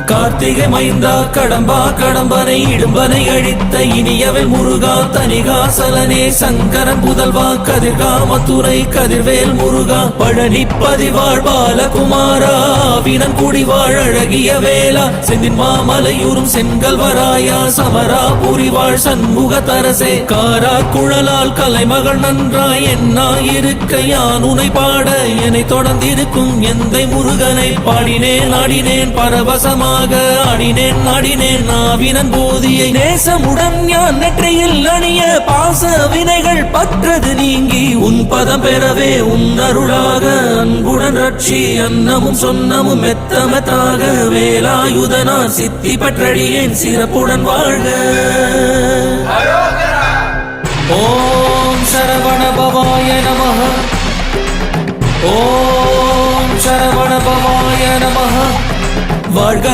கார்த்திகை மைந்தா கடம்பா கடம்பனை இடும்பனை அழித்த இனியவன் முருகா தனிகாசலனே சங்கரன் புதல்வா கதிர்கா மதுரை கதிர்வேல் முருகா பழனி பதிவாழ் பாலகுமாரா வினன் குடிவாழ் அழகிய வேளா செந்தின் மாமலையூரும் செங்கல்வராயா சமரா புரிவாழ் சண்முக தரசே காரா குழலால் கலைமகள் நன்றாய் என்னாயிருக்க யான் உனை பாட என்னை தொடர்ந்திருக்கும் எந்தை முருகனை பாடினேன் ஆடினேன் பரவசமாக ஆடினேன் நாடினேன் நாவினன் போதியை நேசமுடன் ஞான் நெற்றியில் அணிய பாச வினைகள் பற்றது நீங்கி உன் பதம் பெறவே உன் அருளாக அன்புடன் ரட்சி அன்னமும் சொன்னமும் மெத்தமத்தாக வேலாயுதனார் சித்தி பற்றடியேன் சிறப்புடன் வாழ்க. ஓம் சரவண பவாய நமஹ. ஓம் சரவண பவாய நமஹ. வாழ்க.